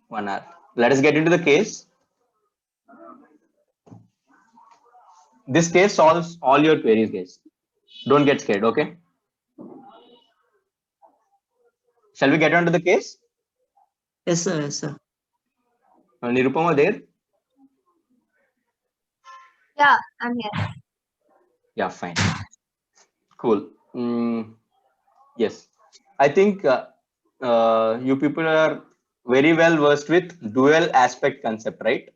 1 hour. Let us get into the case. This case solves all your queries, guys. Don't get scared, okay? Shall we get on to the case? Yes, sir. Yes, sir. Nirupama there? Yeah, I'm here. Yeah, fine. Cool. Yes. I think you people are very well versed with dual aspect concept, right?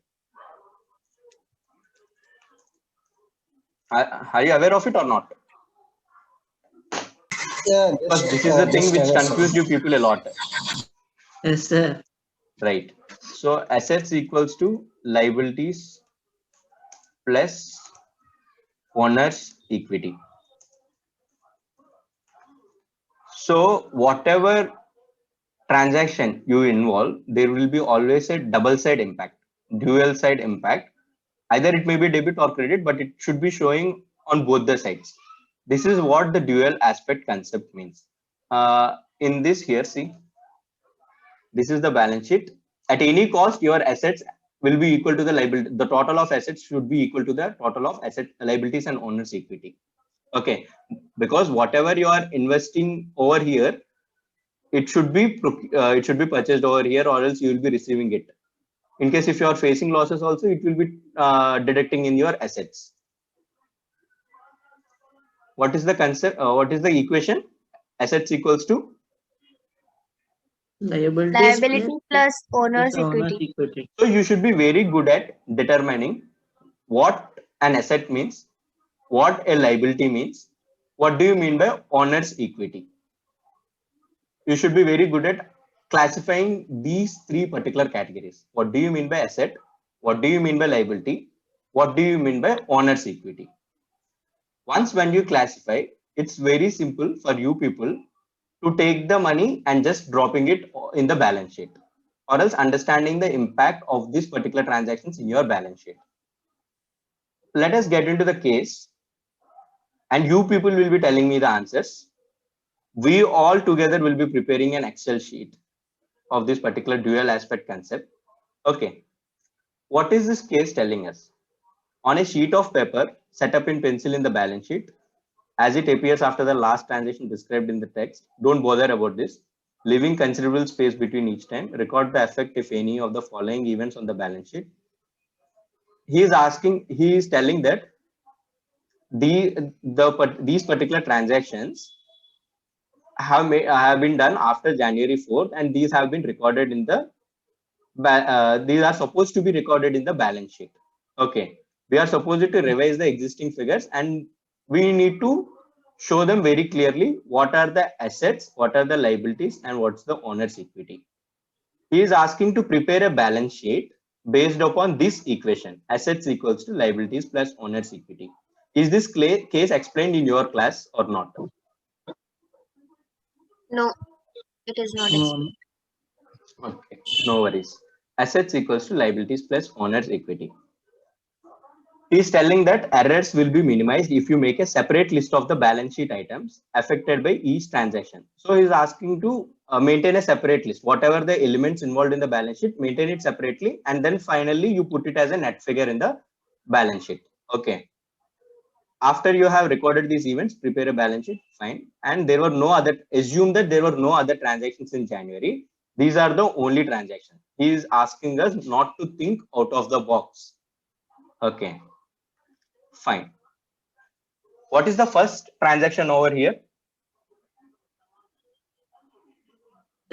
Are you aware of it or not? Yeah, Because this is the thing just which aware, sir. confused you people a lot, Yes, sir. right? So assets equals to liabilities plus owner's equity. So whatever transaction you involve, there will be always a double side impact, dual side impact. Either it may be debit or credit, but it should be showing on both the sides. This is what the dual aspect concept means. In this here, see, this is the balance sheet. At any cost, your assets will be equal to the liability. The total of assets should be equal to the total of asset liabilities and owner's equity. Okay, because whatever you are investing over here, it should be purchased over here, or else you will be receiving it. In case if you are facing losses, also it will be deducting in your assets. What is the concept? What is the equation? Assets equals to Liabilities Liability plus owner's the owner's equity. equity. So you should be very good at determining what an asset means, what a liability means, what do you mean by owner's equity. You should be very good at classifying these three particular categories. What do you mean by asset? What do you mean by liability? What do you mean by owner's equity? Once when you classify, it's very simple for you people to take the money and just dropping it in the balance sheet, or else understanding the impact of these particular transactions in your balance sheet. Let us get into the case, and you people will be telling me the answers. We all together will be preparing an Excel sheet of this particular dual aspect concept. Okay, what is this case telling us? On a sheet of paper set up in pencil in the balance sheet, as it appears after the last transaction described in the text, don't bother about this. Leaving considerable space between each time, record the effect, if any, of the following events on the balance sheet. He is telling that these particular transactions have been done after January 4th, and these have been recorded in the these are supposed to be recorded in the balance sheet. Okay, we are supposed to revise the existing figures, and we need to show them very clearly what are the assets, what are the liabilities, and what's the owner's equity. He is asking to prepare a balance sheet based upon this equation: assets equals to liabilities plus owner's equity. Is this case explained in your class or not? No, it is not. No, Okay, no worries. Assets equals to liabilities plus owner's equity. He is telling that errors will be minimized if you make a separate list of the balance sheet items affected by each transaction. So he is asking to maintain a separate list. Whatever the elements involved in the balance sheet, maintain it separately, and then finally you put it as a net figure in the balance sheet. Okay. After you have recorded these events, prepare a balance sheet, fine. And there were no other, assume that there were no other transactions in January. These are the only transactions. He is asking us not to think out of the box. Okay, fine. What is the first transaction over here?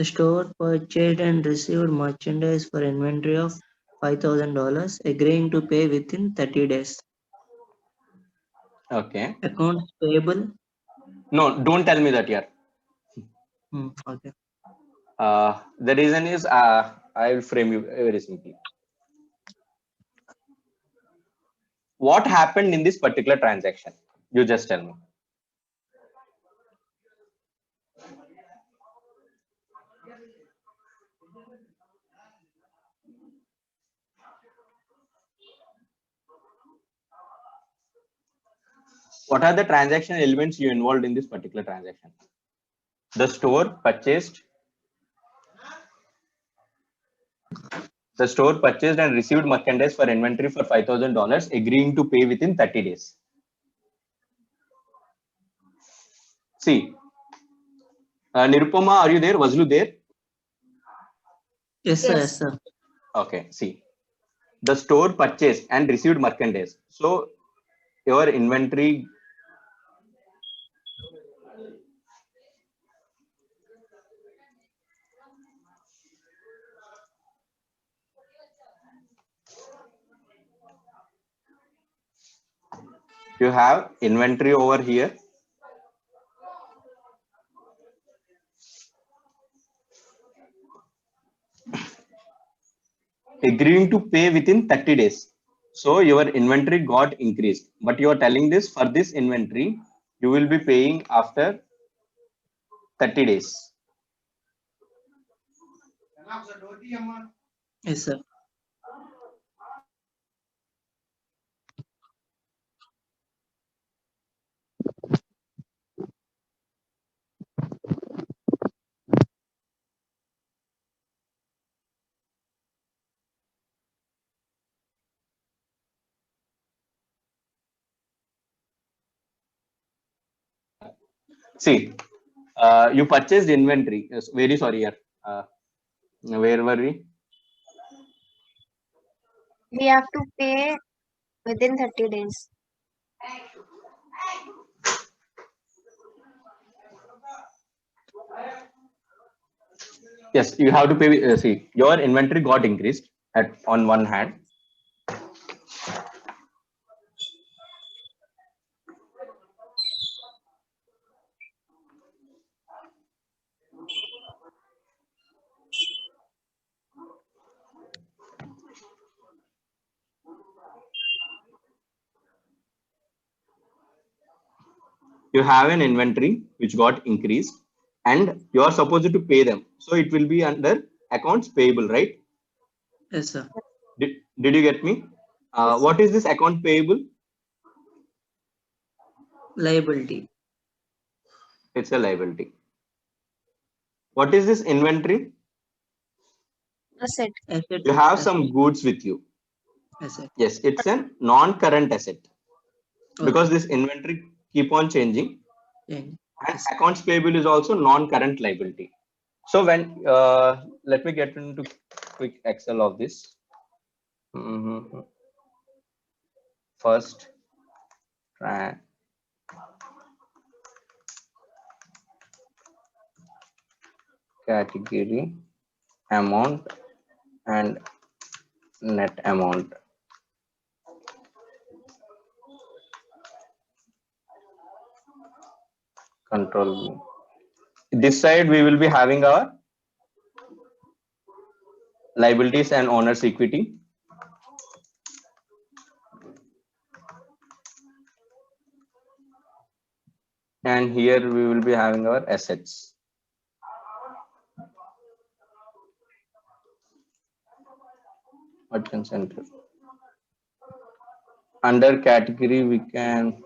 the store purchased and received merchandise for inventory of $5,000, agreeing to pay within 30 days. Okay. Accounts payable. No, don't tell me that here. Okay. The reason is I will frame you very simply. What happened in this particular transaction? You just tell me. What are the transaction elements you involved in this particular transaction? The store purchased The store purchased and received merchandise for inventory for $5,000, agreeing to pay within 30 days. See, Nirupama, are you there? Vazlu there? Yes, sir. Yes. Yes, sir. Okay, see, the store purchased and received merchandise. So your inventory you have inventory over here. Agreeing to pay within 30 days. So your inventory got increased, but you are telling this for this inventory, you will be paying after 30 days. Yes, sir. See, you purchased inventory. Yes, very sorry, yeah. Where were we? We have to pay within 30 days. Yes, you have to pay. See, your inventory got increased at on one hand. You have an inventory which got increased and you are supposed to pay them. So it will be under accounts payable, right? Yes, sir. Did you get me? Yes. What is this account payable? Liability. It's a liability. What is this inventory? Asset. Asset. You have Asset. some goods with you. Asset. Yes, it's a non-current asset because Okay. this inventory keep on changing. Yeah. And Yes. accounts payable is also non-current liability. So when let me get into quick Excel of this. First, category, amount, and net amount. Control V. This side we will be having our liabilities and owner's equity. And here we will be having our assets. Merchant center. Under category we can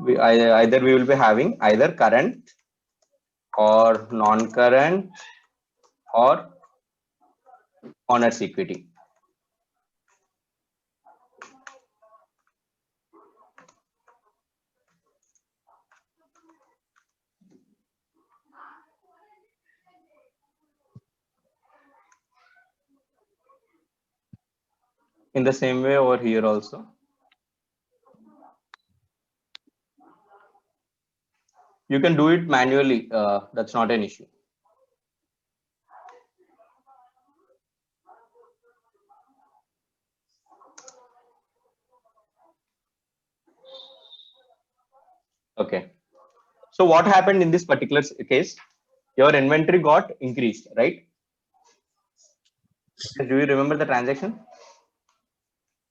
either we will be having either current or non-current or owner's equity. In the same way over here also. You can do it manually. That's not an issue. Okay. So what happened in this particular case? Your inventory got increased, right? Do you remember the transaction?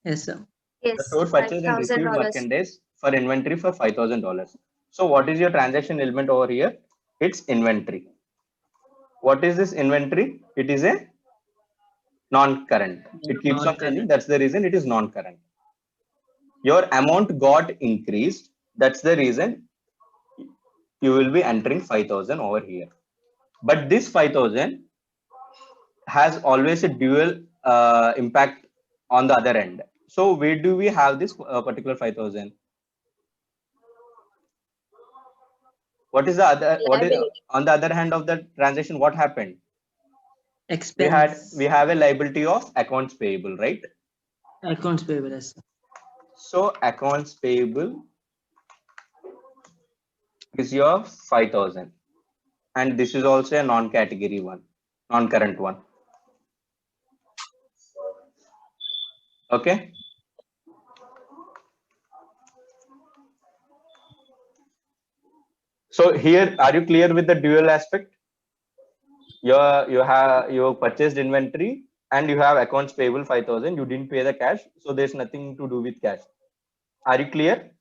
Yes, sir. The Yes. store purchased and received $5,000. merchandise for inventory for $5,000. So what is your transaction element over here? It's inventory. What is this inventory? It is a non-current. It keeps on changing. Non-current. That's the reason it is non-current. Your amount got increased. That's the reason you will be entering 5,000 over here. But this 5,000 has always a dual impact on the other end. So where do we have this particular 5,000? What is the other? What is Liability. on the other hand of the transaction? What happened? Expense. We have a liability of accounts payable, right? Accounts payable. Yes, sir. So accounts payable is your 5,000, and this is also a non-category one, non-current one. Okay. So here, are you clear with the dual aspect? You purchased inventory and you have accounts payable 5,000. You didn't pay the cash, so there's nothing to do with cash. Are you clear?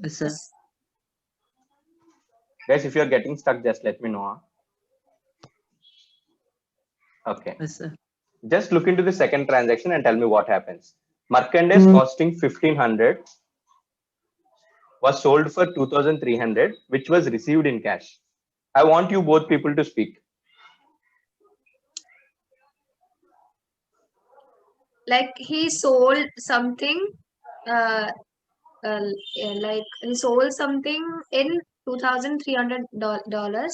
Yes, sir. Yes. Guys, if you're getting stuck, just let me know. Okay. Yes, sir. Just look into the second transaction and tell me what happens. Merchandise costing 1,500 was sold for 2,300, which was received in cash. I want you both people to speak. Like he sold something, like he sold something in $2,300.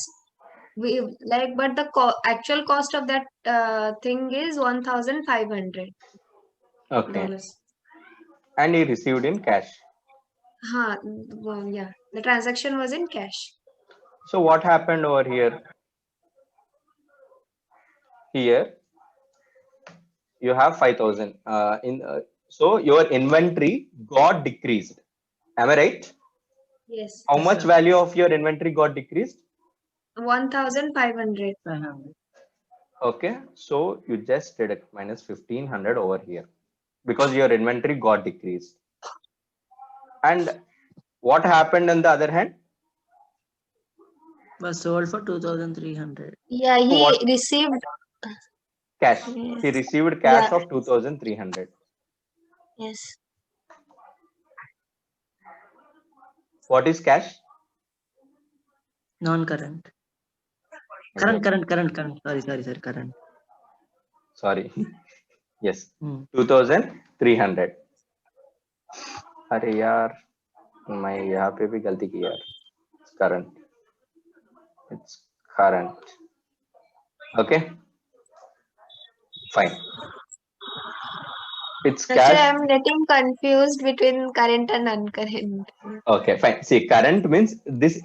We like, but the actual cost of that thing is $1,500. Okay. And he received in cash. Well, yeah, the transaction was in cash. So what happened over here? Here you have 5,000 so your inventory got decreased. Am I right? Yes, How Yes, much sir. value of your inventory got decreased? 1,500. 500. Okay, so you just deduct minus 1,500 over here because your inventory got decreased. And what happened on the other hand? Was sold for 2,300. Yeah, So he what received. cash? Yes. He received cash Yeah. of 2,300. Yes. What is cash? Non-current. Exactly. Current. Sorry. Current. Sorry. Yes. Hmm. 2,300. अरे यार मैं यहाँ पे भी गलती की यार. It's current. It's current. Okay. Fine. It's Actually, cash. I'm getting confused between current and uncurrent. Okay, fine. See, current means this.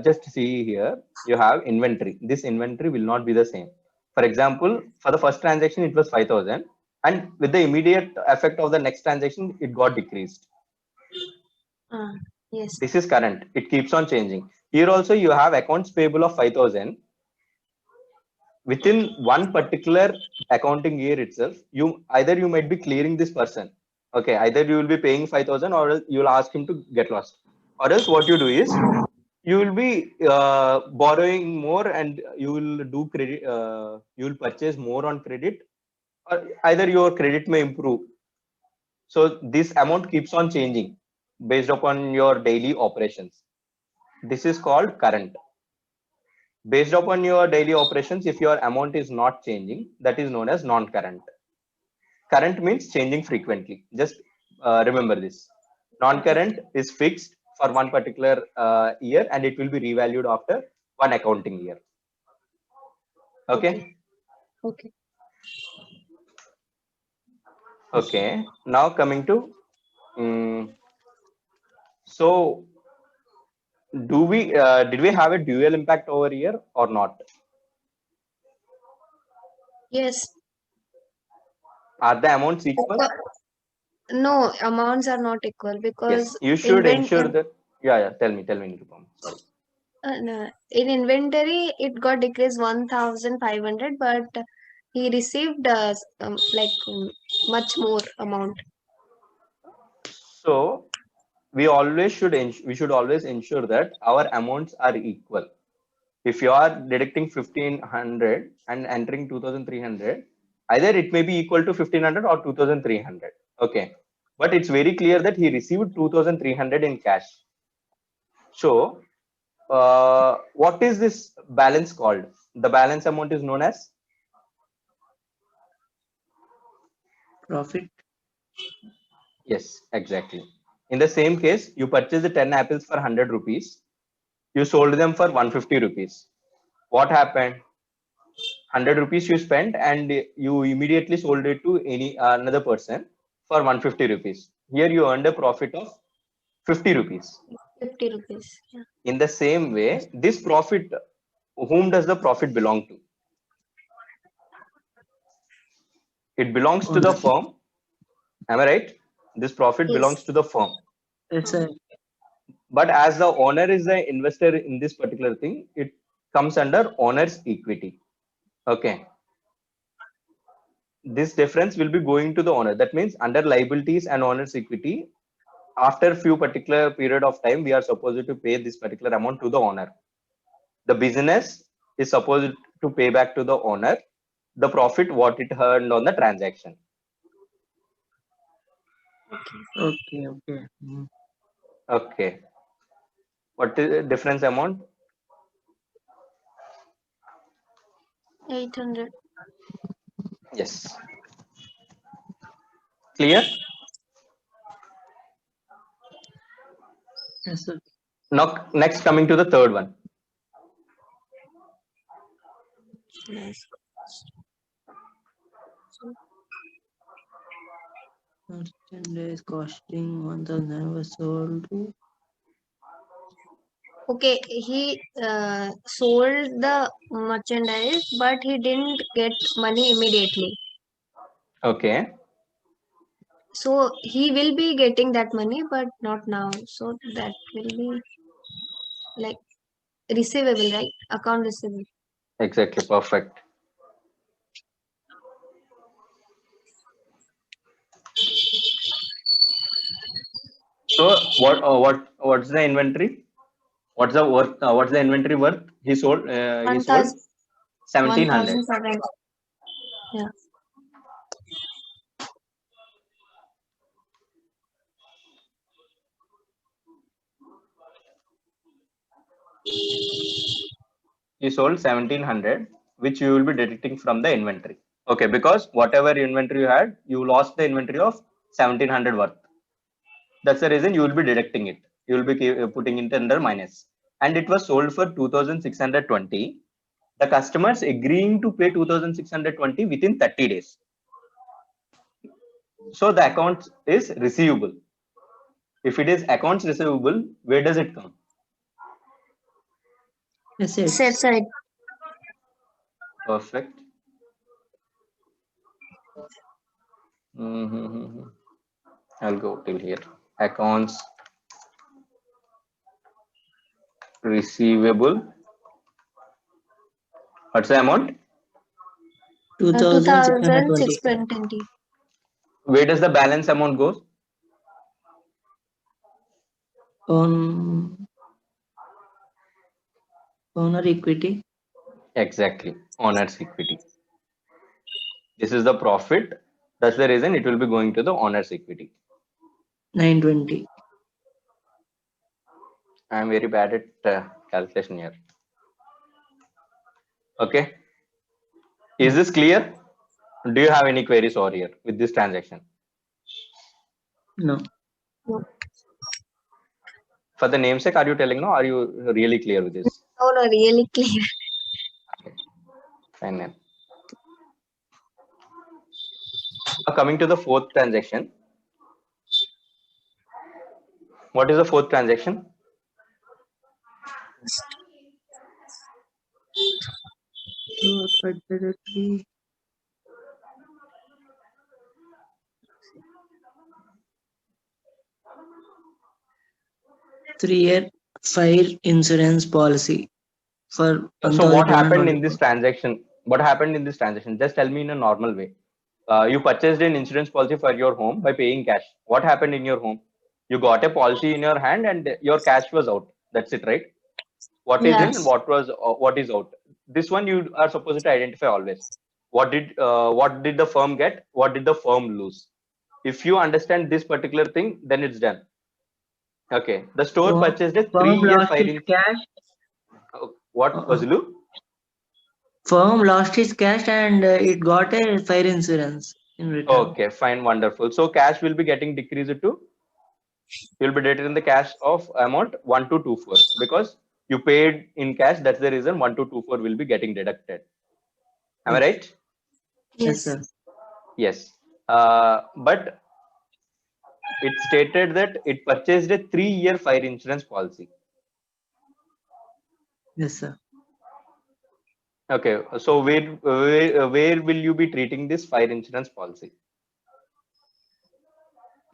Just see here. You have inventory. This inventory will not be the same. For example, for the first transaction, it was 5,000, and with the immediate effect of the next transaction, it got decreased. Yes. This is current. It keeps on changing. Here also, you have accounts payable of 5,000. Within one particular accounting year itself, you might be clearing this person. Okay, either you will be paying 5,000 or else you will ask him to get lost, or else what you do is you will be borrowing more and you will do credit, you will purchase more on credit, or either your credit may improve. So this amount keeps on changing based upon your daily operations. This is called current. Based upon your daily operations, if your amount is not changing, that is known as non-current. Current means changing frequently. Just remember this. Non-current is fixed for one particular year and it will be revalued after one accounting year. Okay. Okay. Now coming to so do we did we have a dual impact over here or not? Yes. Are the amounts equal? No, amounts are not equal because Yes, you should ensure that. Yeah. Tell me, Nirupam. Sorry. No, in inventory it got decreased 1,500, but he received much more amount. So we should always ensure that our amounts are equal. If you are deducting 1,500 and entering 2,300, either it may be equal to 1,500 or 2,300. Okay, but it's very clear that he received 2,300 in cash. So, what is this balance called? The balance amount is known as Profit. yes, exactly. In the same case, you purchased the 10 apples for 100 rupees. You sold them for 150 rupees. What happened? 100 rupees you spent and you immediately sold it to any another person for 150 rupees. Here you earned a profit of 50 rupees. 50 rupees. Yeah. In the same way, this profit, whom does the profit belong to? It belongs to the Owner. firm. Am I right? This profit belongs Yes. to the firm. Yes, sir. But as the owner is the investor in this particular thing, it comes under owner's equity. Okay. This difference will be going to the owner. That means under liabilities and owner's equity, after few particular period of time, we are supposed to pay this particular amount to the owner. The business is supposed to pay back to the owner the profit what it earned on the transaction. Okay, okay. Mm. Okay. What is the difference amount? 800. Yes. Clear? Yes, sir. Now, next coming to the third one. Nice. Merchandise costing 1,000 was sold to Okay, he sold the merchandise, but he didn't get money immediately. Okay. So he will be getting that money, but not now. So that will be like receivable, right? Account receivable. Exactly. Perfect. So what's the inventory? What's the worth? What's the inventory worth? He sold 1,000, 1700. 1,700. Yeah. He sold 1700, which you will be deducting from the inventory. Okay, because whatever inventory you had, you lost the inventory of 1700 worth. That's the reason you will be deducting it. You will be putting it under minus. And it was sold for 2620. The customers agreeing to pay 2620 within 30 days. So the account is receivable. If it is accounts receivable, where does it come? Set assets. side. Perfect. Mhm. I'll go till here. Accounts receivable. What's the amount? 2,620 2,620. Where does the balance amount go? on owner equity. Exactly. Owner's equity. This is the profit. That's the reason it will be going to the owner's equity. 920. I'm very bad at calculation here. Okay. Is this clear? Do you have any queries over here with this transaction? No. No, For the namesake, are you telling no? Are you really clear with this? no, really clear. Okay. Fine then. Now coming to the fourth transaction. What is the fourth transaction? Store purchase directory. 3-year fire insurance policy for So what happened in 1,224. this transaction? What happened in this transaction? Just tell me in a normal way. You purchased an insurance policy for your home by paying cash. What happened in your home? You got a policy in your hand and your cash was out. That's it, right? What is in, Yes. what is out. This one you are supposed to identify always. What did the firm get? What did the firm lose? If you understand this particular thing, then it's done. Okay. The store Firm, purchased a firm 3-year lost fire his in. cash. What, Uh, Fazlu? Firm lost his cash and it got a fire insurance in return. Okay, fine, wonderful. So cash will be getting decreased to, you'll be debited in the cash of amount 1224 because you paid in cash. That's the reason 1224 will be getting deducted. Am I Yes. right? Yes, Yes. sir. Yes. But it stated that it purchased a 3-year fire insurance policy. Yes, sir. Okay. So where will you be treating this fire insurance policy?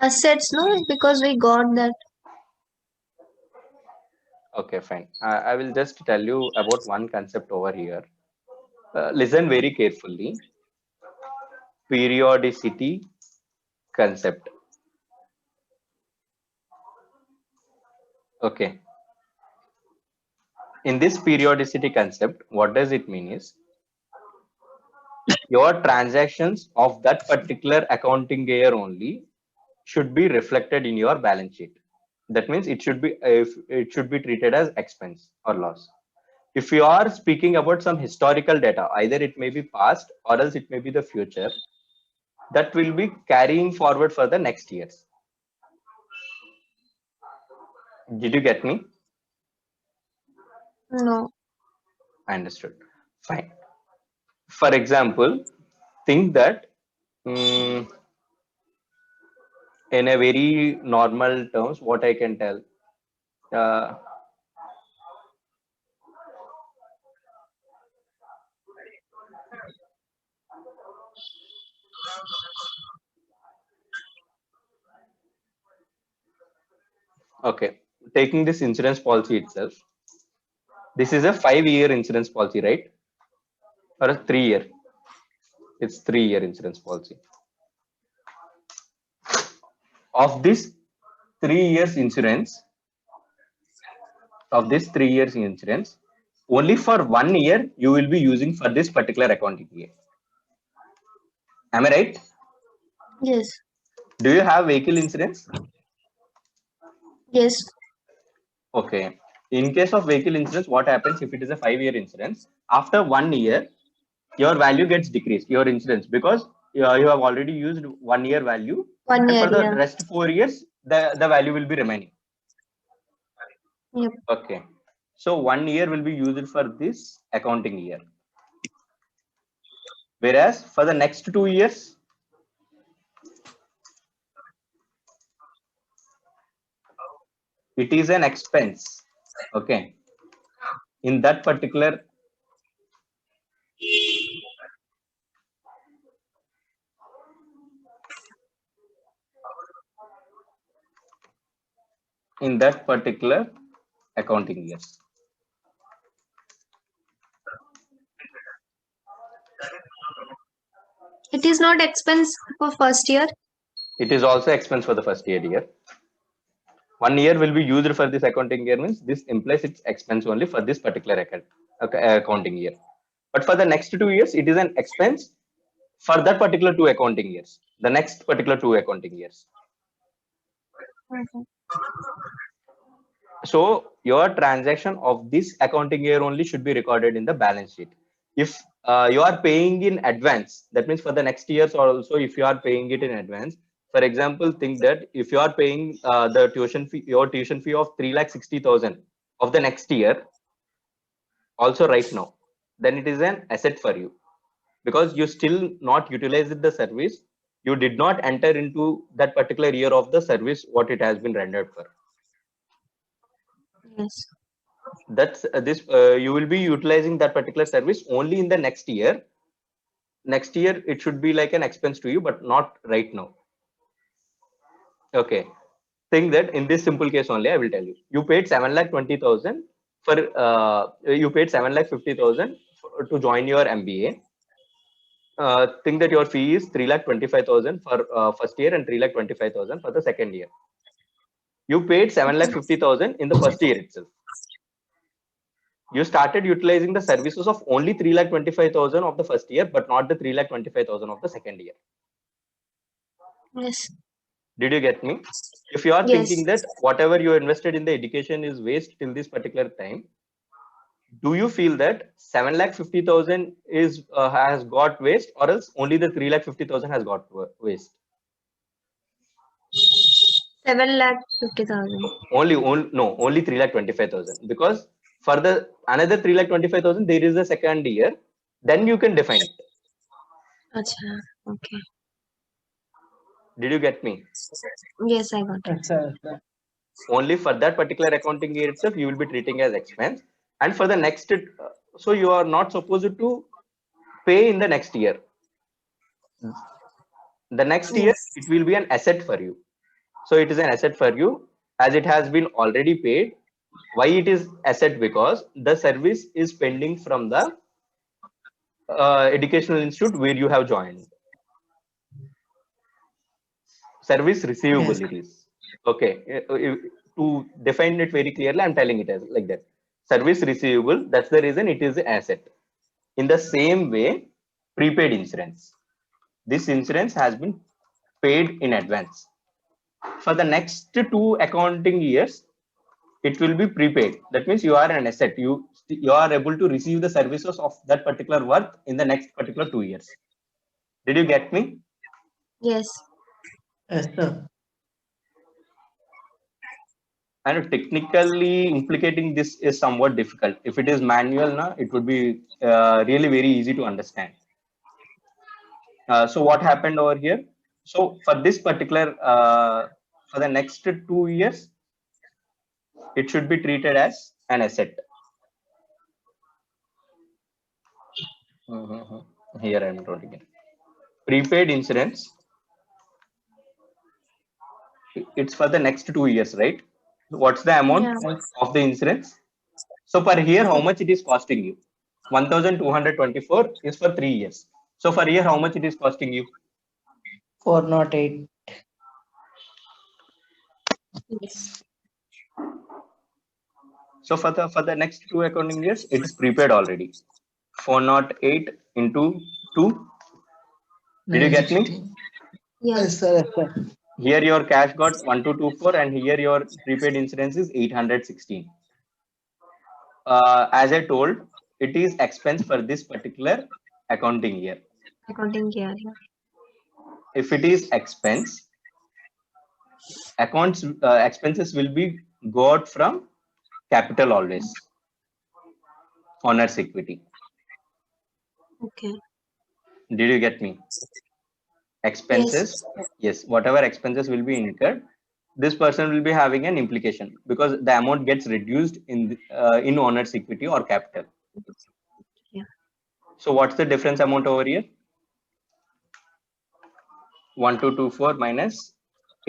Assets, no, because we got that. Okay, fine. I will just tell you about one concept over here. Listen very carefully. Periodicity concept. Okay. In this periodicity concept, what does it mean is your transactions of that particular accounting year only should be reflected in your balance sheet. That means it should be, if it should be treated as expense or loss. If you are speaking about some historical data, either it may be past or else it may be the future, that will be carrying forward for the next years. Did you get me? No. I understood. Fine. For example, think that in a very normal terms, what I can tell. Uh, okay, taking this insurance policy itself, this is a 5-year insurance policy, right? Or a 3-year? It's 3-year insurance policy. Of this 3 years insurance, only for 1 year you will be using for this particular accounting year. Am I right? Yes. Do you have vehicle insurance? Yes. Okay. In case of vehicle insurance, what happens if it is a 5-year insurance? After 1 year, your value gets decreased, your insurance, because you have already used 1 year value, 1 and year, for the yeah. rest 4 years, the value will be remaining. Yep. Okay. So 1 year will be used for this accounting year. Whereas for the next 2 years, it is an expense. Okay. In that particular accounting years. It is not expense for first year. It is also expense for the first year. 1 year will be used for this accounting year, means this implies its expense only for this particular accounting year. But for the next 2 years, it is an expense for that particular 2 accounting years. The next particular 2 accounting years. Okay. So your transaction of this accounting year only should be recorded in the balance sheet. If you are paying in advance, that means for the next years, or also if you are paying it in advance. For example, think that if you are paying the tuition fee, your tuition fee of 3,60,000 of the next year, also right now, then it is an asset for you, because you still not utilized the service. You did not enter into that particular year of the service what it has been rendered for. Yes. That's this you will be utilizing that particular service only in the next year. Next year it should be like an expense to you, but not right now. Okay, think that in this simple case only, I will tell you, you paid 7,20,000 for you paid 7,50,000 to join your MBA. Think that your fee is 3,25,000 for first year and 3,25,000 for the second year. You paid 7,50,000 in the first year itself. You started utilizing the services of only 3,25,000 of the first year, but not the 3,25,000 of the second year. Yes. Did you get me? If you are Yes. thinking that whatever you invested in the education is waste till this particular time, do you feel that 7,50,000 is has got waste, or else only the 3,50,000 has got waste? 7,50,000. Only 3,25,000, because for the another 3,25,000 there is a second year, then you can define it. Acha. Okay. Did you get me? Yes, I got it. Yes, sir. Only for that particular accounting year itself you will be treating as expense, and for the next so you are not supposed to pay in the next year. The next year Yes. it will be an asset for you. So it is an asset for you as it has been already paid. Why it is asset? Because the service is pending from the educational institute where you have joined. Service receivable Yes. it is. Okay. To define it very clearly, I'm telling it as like that. Service receivable, that's the reason it is an asset. In the same way, prepaid insurance. This insurance has been paid in advance. For the next 2 accounting years, it will be prepaid. That means you are an asset. You are able to receive the services of that particular worth in the next particular 2 years. Did you get me? Yes. Yes, sir. And technically implicating this is somewhat difficult. If it is manual, it would be really very easy to understand. So what happened over here? So for this particular, for the next 2 years, it should be treated as an asset. Here I am writing it. Prepaid insurance. It's for the next 2 years, right? What's the amount Yeah. of the insurance? So per year, how much it is costing you? 1,224 is for 3 years. So for year, how much it is costing you? 408. Yes. So for the next 2 accounting years, it is prepaid already. 408 into 2. Did you get me? 916. Yeah. Yes, sir. Yes, sir. Here your cash got 1,224 and here your prepaid insurance is 816. As I told, it is expense for this particular accounting year. Accounting year. Yeah. If it is expense, expenses will be got from capital always, owner's equity. Okay. Did you get me? Expenses, yes, whatever expenses will be incurred, this person will be having an implication because the amount gets reduced in owner's equity or capital. Yeah. So what's the difference amount over here? 1,224 minus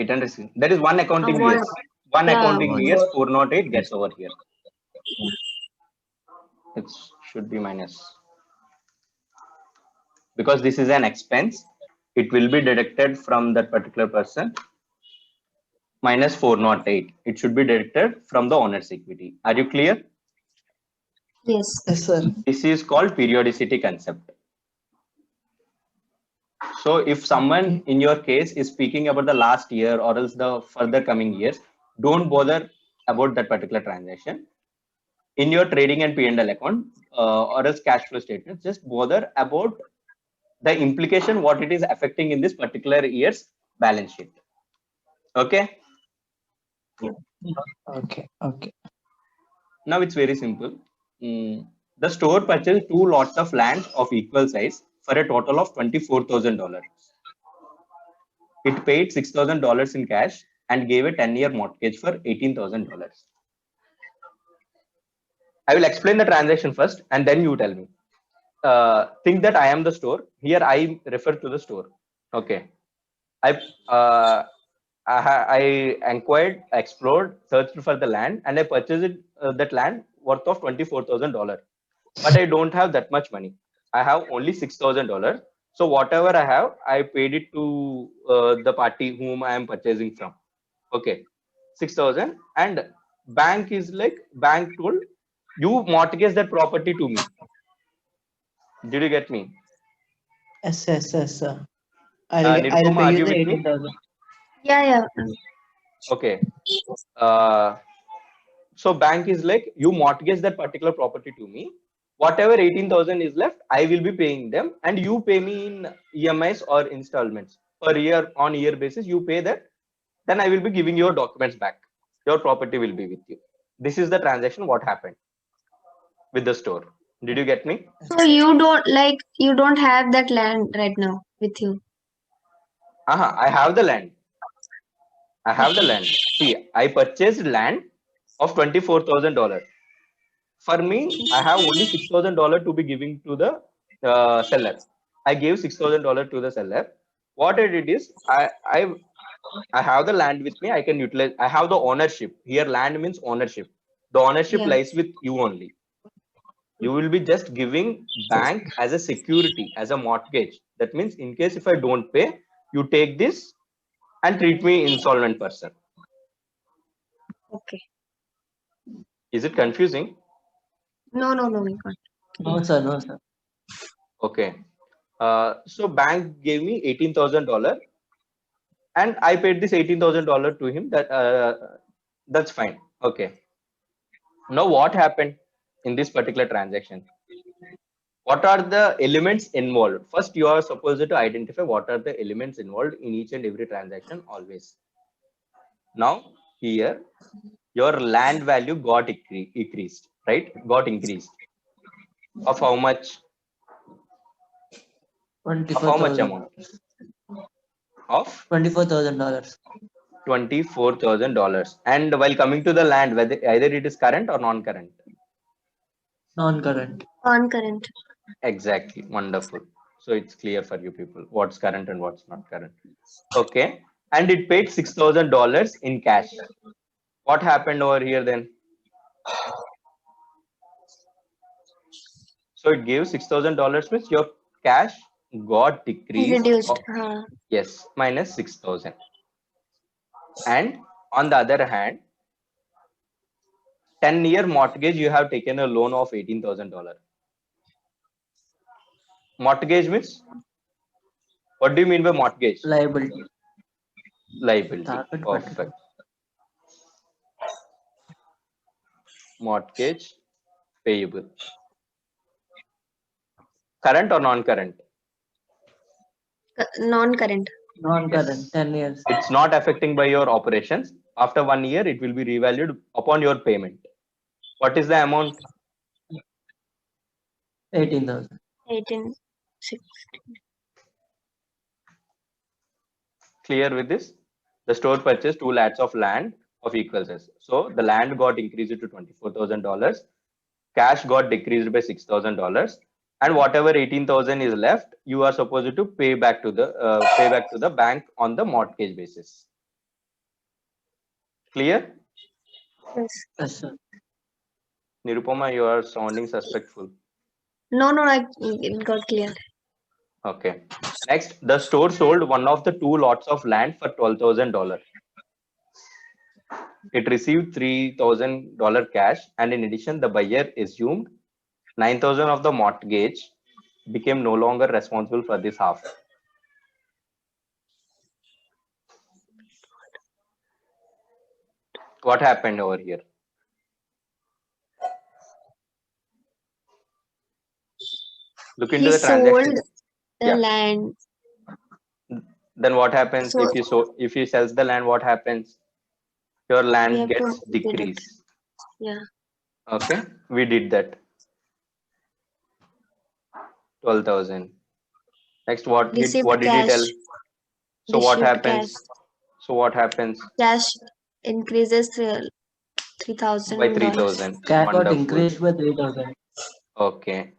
860. That is one accounting One. years. One Yeah. accounting One. years 408 gets over here. It should be minus. Because this is an expense, it will be deducted from that particular person. Minus 408. It should be deducted from the owner's equity. Are you clear? Yes. Yes, sir. This is called periodicity concept. So if someone in your case is speaking about the last year or else the further coming years, don't bother about that particular transaction. In your trading and P&L account or else cash flow statement, just bother about the implication, what it is affecting in this particular year's balance sheet. Okay. Okay. Okay. Now it's very simple. The store purchased 2 lots of land of equal size for a total of $24,000. It paid $6,000 in cash and gave a 10-year mortgage for $18,000. I will explain the transaction first and then you tell me. Think that I am the store. Here I refer to the store. Okay. I inquired, explored, searched for the land, and I purchased that land worth of $24,000. But I don't have that much money. I have only $6,000. So whatever I have, I paid it to the party whom I am purchasing from. Okay, 6,000. And bank told you mortgage that property to me. Did you get me? Yes, yes, yes, sir. I'll Nirupama, pay are you you the with me? 18,000. Yeah. Okay. Uh, so bank is like, you mortgage that particular property to me. Whatever 18,000 is left, I will be paying them, and you pay me in EMIs or installments per year, on year basis. You pay that, then I will be giving your documents back. Your property will be with you. This is the transaction what happened with the store. Did you get me? So you don't have that land right now with you. I have the land. I have the Okay. land. See, I purchased land of $24,000. For me, I have only $6,000 to be giving to the seller. I gave $6,000 to the seller. What I did is, I have the land with me. I can utilize. I have the ownership. Here, land means ownership. The ownership Yeah. lies with you only. You will be just giving bank as a security, as a mortgage. That means, in case if I don't pay, you take this and treat me insolvent person. Okay. Is it confusing? No, we got. No, sir. No, sir. Okay. So bank gave me $18,000, and I paid this $18,000 to him. That's fine. Okay. Now what happened in this particular transaction? What are the elements involved? First, you are supposed to identify what are the elements involved in each and every transaction always. Now here, your land value got increased, right? Got increased. Of how much? Of how much 24,000. amount? Of $24,000. $24,000. And while coming to the land, whether either it is current or non-current. Non-current. On current. Exactly. Wonderful. So it's clear for you people what's current and what's not current. Okay. And it paid $6,000 in cash. What happened over here then? So it gave $6,000 means your cash got decreased. Reduced. Yes, minus 6,000. And on the other hand, 10-year mortgage, you have taken a loan of $18,000. Mortgage means, what do you mean by mortgage? Liability. Liability. Target Perfect. Mortgage payable. Current or non-current? Non-current. Non-current. Yes. 10 years. It's not affecting by your operations. After 1 year, it will be revalued upon your payment. What is the amount? 18,000. 18. 6. Clear with this? The store purchased 2 lakhs of land of equal size. So the land got increased to $24,000. Cash got decreased by $6,000. And whatever 18,000 is left, you are supposed to pay back to the bank on the mortgage basis. Clear? Yes. Yes, sir. Nirupama, you are sounding suspectful. No, it got clear. Okay. Next, the store sold one of the 2 lots of land for $12,000. It received $3,000 cash, and in addition, the buyer assumed 9,000 of the mortgage, became no longer responsible for this half. What happened over here? Look into He the sold transaction. the Yeah. land. Then what happens So if he sells the land? What happens? Your we land have gets to deduct. decreased. Yeah. Okay, we did that. 12,000. Next, what did he Received tell? cash. So what Received cash. happens? So what happens? Cash increases By $3,000. 3,000. Cash got Wonderful. increased by 3,000. Okay.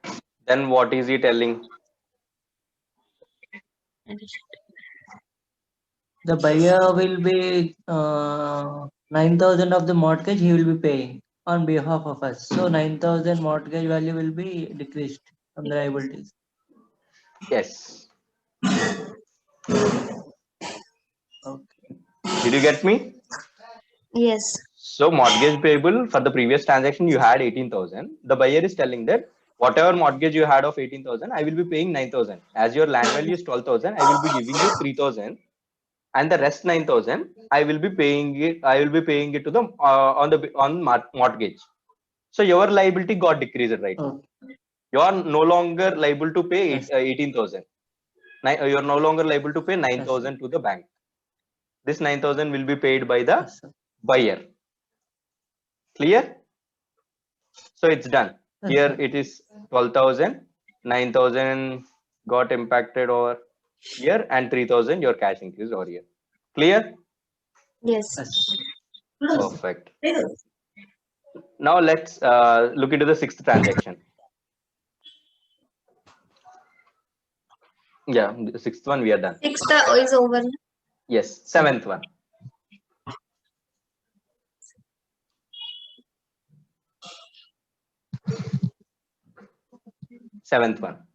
Then what is he telling? The buyer will be 9,000 of the mortgage he will be paying on behalf of us. So 9,000 mortgage value will be decreased from the liabilities. Yes. Okay. Did you get me? Yes. So mortgage payable for the previous transaction, you had 18,000. The buyer is telling that whatever mortgage you had of 18,000, I will be paying 9,000. As your land value is 12,000, I will be giving you 3,000. and the rest 9,000 I will be paying it. I will be paying it to the on mortgage. So your liability got decreased, right? Okay. You are no longer liable to pay Yes. 18,000. You are no longer liable to pay Yes, sir. 9,000 to the bank. This 9,000 will be paid by the Yes, sir. buyer. Clear? So it's done. Yes, Here sir. it is 12,000, 9,000 got impacted over here, and 3,000 your cash increased over here. Clear? Yes. Yes. Perfect. Now let's look into the sixth transaction. Yeah, the sixth one we are done. Sixth is over. Yes, seventh one. Seventh one.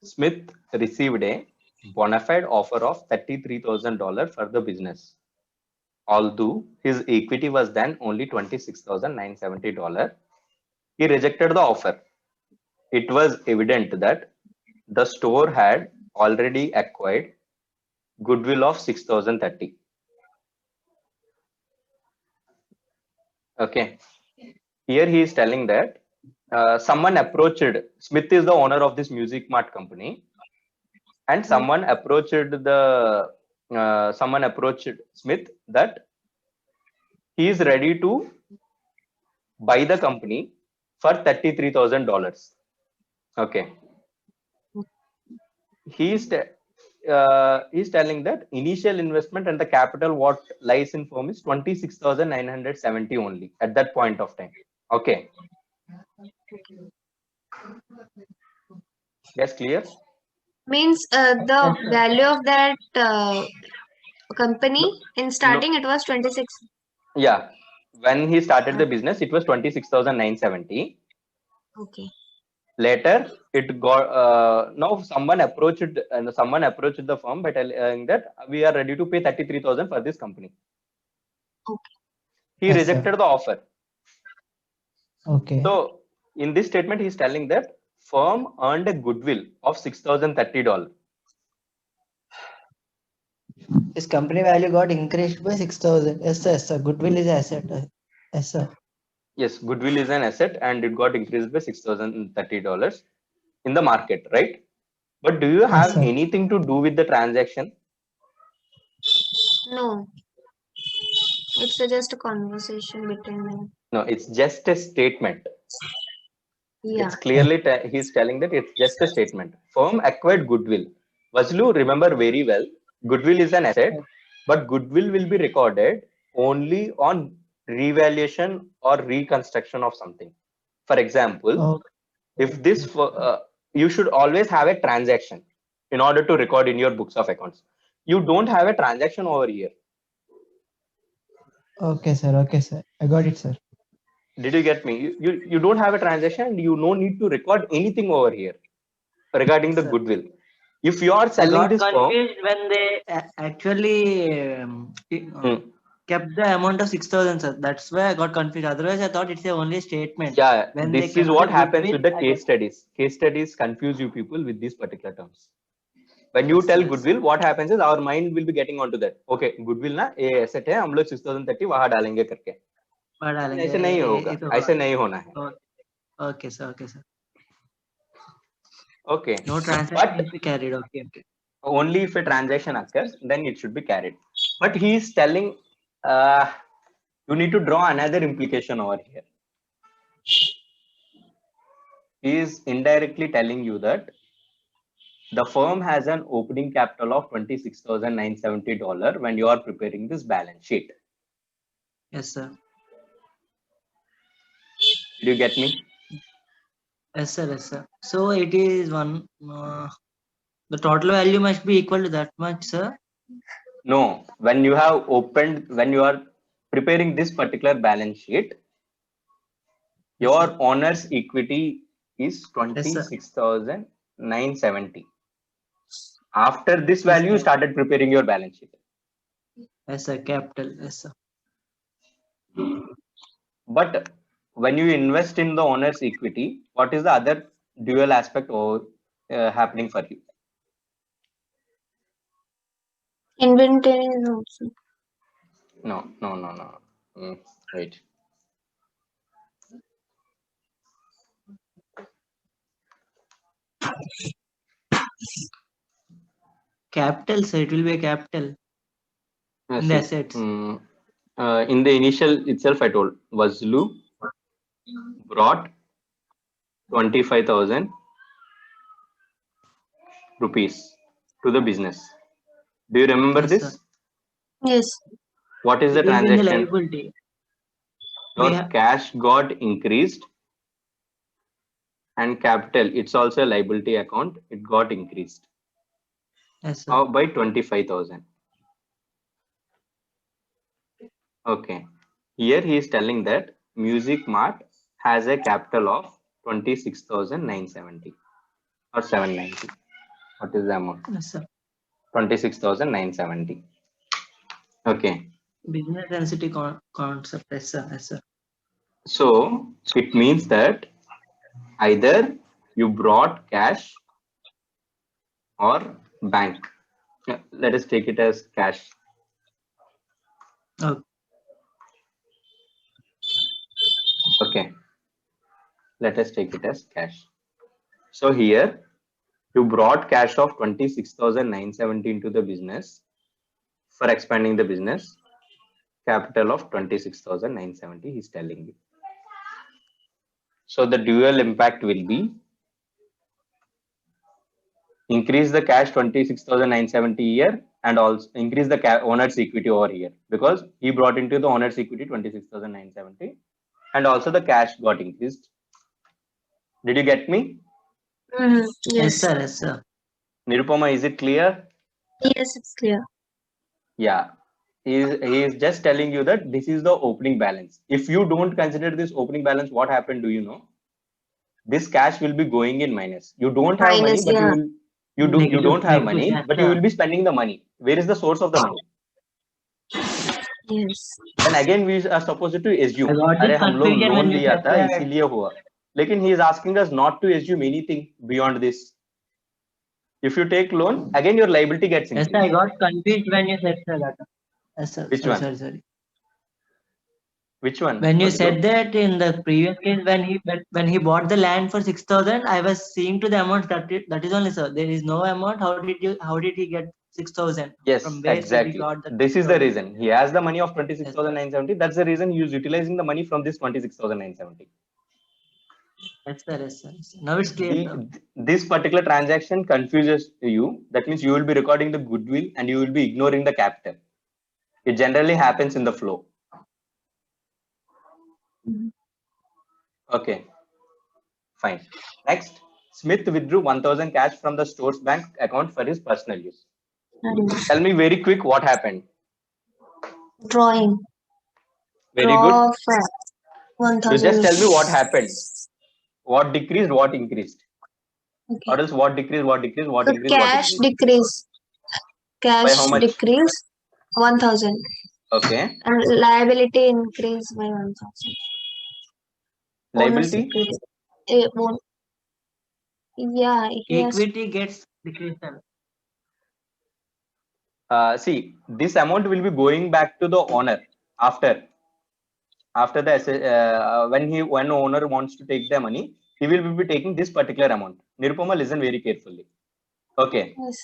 Smith received a bona fide offer of $33,000 for the business. Although his equity was then only $26,970, he rejected the offer. It was evident that the store had already acquired goodwill of 6,030. Okay. Here he is telling that someone approached, Smith is the owner of this Music Mart company, and someone approached Smith that he is ready to buy the company for $33,000. Okay. He's telling that initial investment and the capital what lies in firm is 26,970 only at that point of time. Okay. Yes, clear? Means the value of that company in starting it was 26. Yeah. When he started the business, it was 26,970. Okay. Later, it got now someone approached the firm by telling that we are ready to pay 33,000 for this company. Okay. He Yes, sir. rejected the offer. Okay. So in this statement, he's telling that firm earned a goodwill of $6,030. His company value got increased by 6,000. Yes, sir. Yes, sir. Goodwill is asset. Yes, sir. Yes, goodwill is an asset and it got increased by $6,030 in the market, right? But do you have sir. anything to do with the transaction? No. It's just a conversation between them. No, it's just a statement. Yeah. It's clearly he's telling that it's just a statement. Firm acquired goodwill. Vaslu, remember very well, goodwill is an asset, but goodwill will be recorded only on revaluation or reconstruction of something. For example, Okay. if this you should always have a transaction in order to record in your books of accounts. You don't have a transaction over here. Okay, sir. Okay, sir. I got it, sir. Did you get me? You don't have a transaction. You no need to record anything over here regarding the Sir. goodwill. If you are I selling got this firm, confused when they actually kept the amount of 6,000, sir. That's why I got confused. Otherwise, I thought it's a only statement. yeah, When they this kept is what the happens goodwill, with the I case got- studies. Case studies confuse you people with these particular terms. When you Yes, tell sir, goodwill, what happens is our mind will be getting onto that. Okay, goodwill ना ये asset है, हम लोग 6,030 वहां डालेंगे करके. डालेंगे, ऐसे नहीं होगा, ये तो ऐसे नहीं होना है. Okay, sir. Okay, sir. Okay, No transaction but will be carried. Okay, okay. only if a transaction occurs, then it should be carried. But he is telling, you need to draw another implication over here. He is indirectly telling you that the firm has an opening capital of $26,970 when you are preparing this balance sheet. Yes, sir. Did you get me? Yes, sir. Yes, sir. So it is one. The total value must be equal to that much, sir. No, when you are preparing this particular balance sheet, your owner's equity is 26,970. After this value, you started preparing your balance sheet. Yes, sir. Capital. Yes, sir. But when you invest in the owner's equity, what is the other dual aspect or happening for you? Inventory is also. No. Wait. Capital, so it will be a capital in the See, assets. in the initial itself, I told Vazlu brought 25,000 rupees to the business. Do you remember Yes, this? sir. Yes. What is the It will be in the transaction? liability. Your We have cash got increased and capital, it's also a liability account, it got increased. yes, sir. How? By 25,000. Okay. Here he is telling that Music Mart has a capital of 26,970 or 790. What is the amount? Yes, sir. 26,970. Okay. Business density concept. Yes, sir. Yes, sir. So it means that either you brought cash or bank. Let us take it as cash. Okay. Okay. Let us take it as cash. So here you brought cash of 26,970 into the business for expanding the business. Capital of 26,970 he's telling you. So the dual impact will be increase the cash 26,970 here and also increase the owner's equity over here because he brought into the owner's equity 26,970 and also the cash got increased. Did you get me? Yes. Yes, sir. Yes, sir. Nirupama, is it clear? Yes, it's clear. Yeah. He is just telling you that this is the opening balance. If you don't consider this opening balance, what happened? Do you know? This cash will be going in minus. You don't have money, Minus, but yeah. you don't have Negative. money, Yes, but you sir. will be spending the money. Where is the source of the money? Yes. Then again we are supposed to I assume got अरे this हम लोग confusion loan when you लिया said था that. इसीलिए हुआ लेकिन he is asking us not to assume anything beyond this. If you take loan again your liability gets Yes, sir. I increased. got confused when you said that. Yes, sir. Which one? Sorry. Which one? When you Fazlu? said that in the previous case, when he bought the land for 6,000, I was seeing to the amount that is only, sir. There is no amount. How did he get 6,000? Yes, From where did he exactly. got the This is the 6,000? reason he has the money of Yes, sir. 26,970. That's the reason he is utilizing the money from this 26,970. Yes, sir. Yes, sir. Now it's clear, sir. This particular transaction confuses you. That means you will be recording the goodwill and you will be ignoring the capital. It generally happens in the flow. Mhm. Okay, fine. Next, Smith withdrew 1,000 cash from the store's bank account for his personal use. Tell me very quick what happened. Drawing. Very good. Draw of You 1,000 just tell me what rupees. happened. What decreased, what increased. Okay. Or else what decreased, what decreased, what So increased, what cash increased. decrease. By Cash how much? decrease 1,000 Okay. and liability increase by 1,000. Owner's Liability. equity. It won't. Yeah, he has. Equity gets decreased, sir. See, this amount will be going back to the owner after the when owner wants to take the money, he will be taking this particular amount. Nirupama, listen very carefully. Okay. Yes.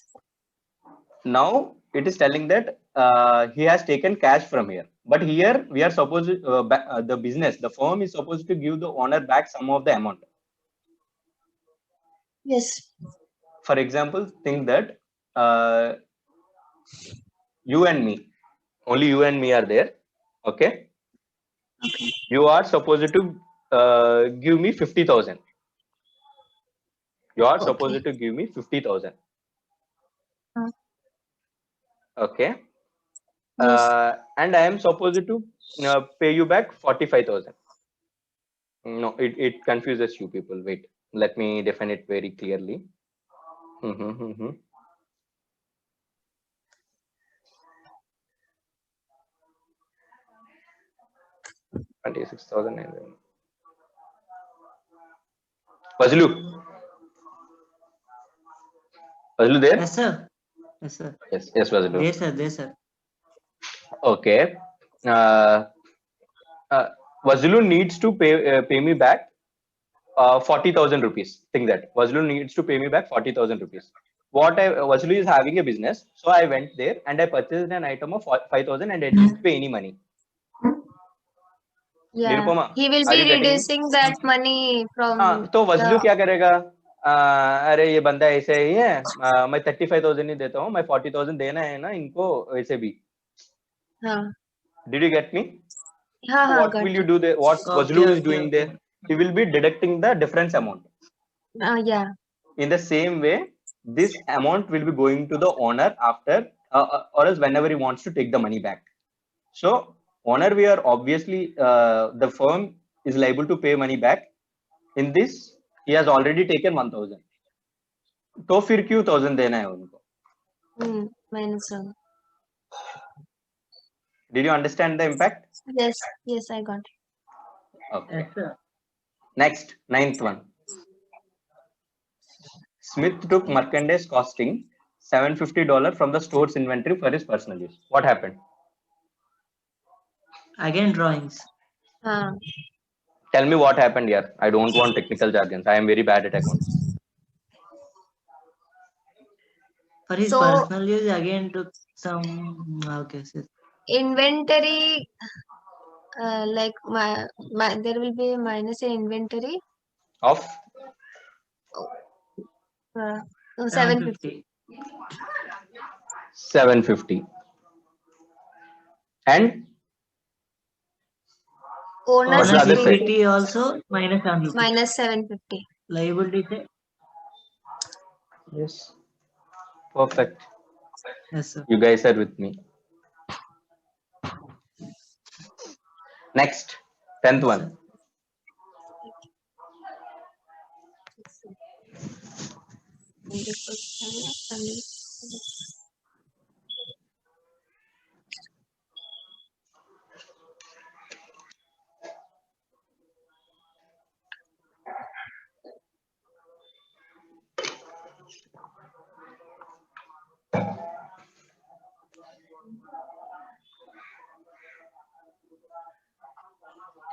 Now it is telling that he has taken cash from here, but here we are supposed the business, the firm is supposed to give the owner back some of the amount. Yes. For example, think that uh, you and me, only you and me are there. Okay. Okay. You are supposed to give me 50,000. You are Okay. supposed to give me 50,000. Okay. Yes. And I am supposed to pay you back 45,000. No, it confuses you people. Wait, let me define it very clearly. 26,000. Fazlu. Fazlu there? Yes, sir. Yes, sir. Yes, Fazlu. There, sir. There, sir. Okay. Uh, Fazlu needs to pay me back 40,000 rupees. Think that Fazlu needs to pay me back 40,000 rupees. Fazlu is having a business, so I went there and I purchased an item of 5,000 and I didn't pay any money. Yeah, Nirupama, he will are be you getting me? reducing that money from हाँ तो वजलू the. क्या करेगा? अरे ये बंदा ऐसे ही है, मैं 35,000 ही देता हूँ, मैं 40,000 देना है ना इनको वैसे भी. हाँ Did you get me? हाँ हाँ What got will you it. do there? What Wazlu is doing Okay. there? He will be deducting the difference amount. Yeah. In the same way, this amount will be going to the owner after, or else whenever he wants to take the money back. So, owner, we are obviously the firm is liable to pay money back. In this, he has already taken 1,000. तो फिर क्यों 1,000 देना है उनको? -1. Did you understand the impact? Yes, yes, I got it. Okay. Yes, sir. Next, 9th one. Smith took merchandise costing $750 from the store's inventory for his personal use. What happened? Again, drawings. Tell me what happened here. I don't want technical jargons. I am very bad at accounts. For his So- personal use, again took some. Okay, sir. Inventory, like there will be minus in inventory. Of 750. 750. And Owner's the other side? equity also -750. -750. Liability say Yes. Perfect. yes, sir. You guys are with me. Next, 10th one.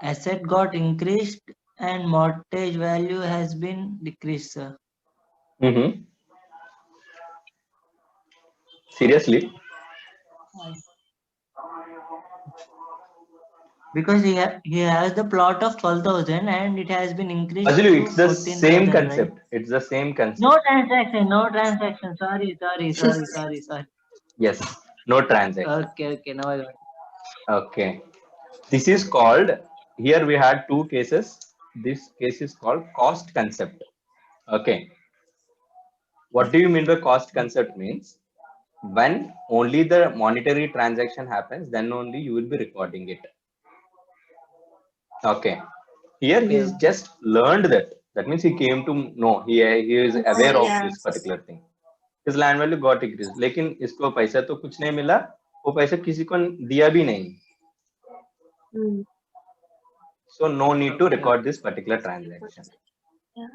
Asset got increased and mortgage value has been decreased, sir. Mm-hmm. Seriously? Because he has the plot of 12,000 and it has been increased Fazlu, to it's the 14,000, same right? concept. It's the same concept. No transaction. Sorry. Yes. No transaction. Okay. Now I got it. Okay. This is called, here we had two cases. This case is called cost concept. Okay. What do you mean by cost concept means? When only the monetary transaction happens, then only you will be recording it. Okay. Here he is just learned that. That means he came to know. He is aware of yeah. this particular thing. His land value got increased. लेकिन इसको पैसा तो कुछ नहीं मिला. वो पैसा किसी को दिया भी नहीं. So no need to record this particular transaction. Yeah.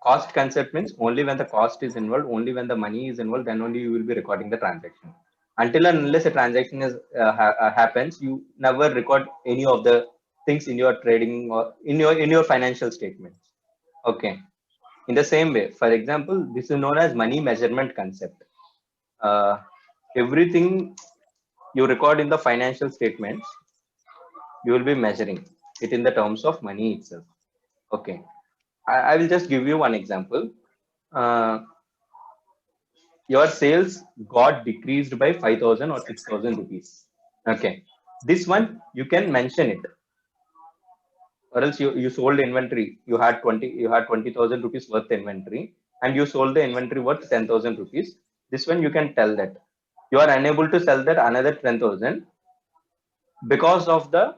Cost concept means only when the cost is involved, only when the money is involved, then only you will be recording the transaction. Until and unless a transaction is happens, you never record any of the things in your trading or in your financial statements. Okay. In the same way, for example, this is known as money measurement concept. Everything you record in the financial statements, you will be measuring it in the terms of money itself. Okay. I will just give you one example. Your sales got decreased by 5,000 or 6,000 rupees. Okay. This one, you can mention it. Or else you sold inventory. You had 20,000 rupees worth inventory and you sold the inventory worth 10,000 rupees. This one you can tell that you are unable to sell that another 10,000 because of the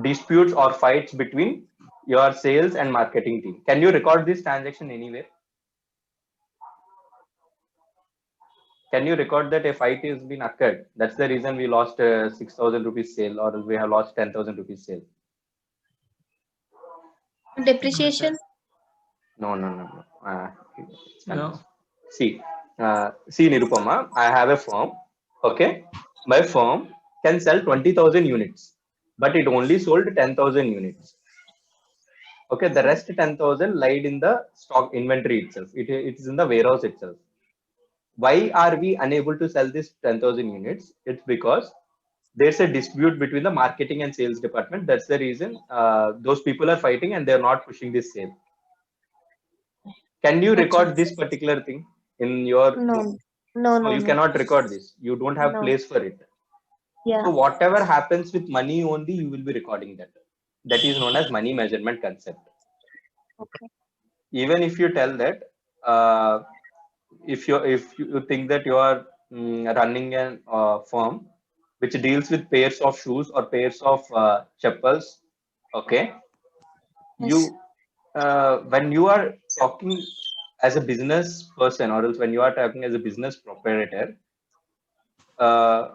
disputes or fights between your sales and marketing team. Can you record this transaction anywhere? Can you record that a fight has been occurred? That's the reason we lost 6,000 rupees sale or we have lost 10,000 rupees sale. Depreciation. No, no, no, no. It's No. confused. See, Nirupama, I have a firm. Okay, my firm can sell 20,000 units, but it only sold 10,000 units. Okay, the rest 10,000 lied in the stock inventory itself. It is in the warehouse itself. Why are we unable to sell this 10,000 units? It's because there's a dispute between the marketing and sales department. That's the reason those people are fighting and they're not pushing this sale. Can you record Okay. this particular thing in your? No, no, No, no, you no, cannot record this. You don't have no. place for it. Yeah. So whatever happens with money only, you will be recording that. That is known as money measurement concept. Okay. Even if you tell that, uh, if you think that you are running an firm which deals with pairs of shoes or pairs of chappals, okay, Yes. you when you are talking as a business person or else when you are talking as a business proprietor, uh,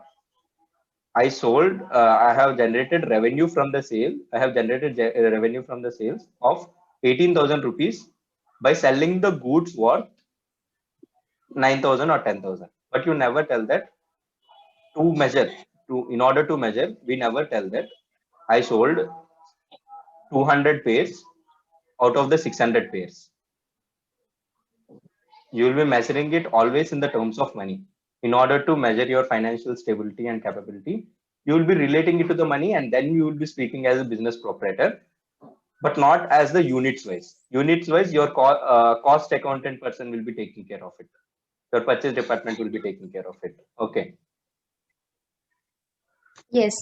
I sold, I have generated revenue from the sale. I have generated revenue from the sales of 18,000 rupees by selling the goods worth 9,000 or 10,000. But you never tell that to measure, in order to measure, we never tell that I sold 200 pairs out of the 600 pairs. You will be measuring it always in the terms of money. In order to measure your financial stability and capability, you will be relating it to the money and then you will be speaking as a business proprietor, but not as the units wise. Units wise, your cost accountant person will be taking care of it. Your purchase department will be taking care of it. Okay. Yes.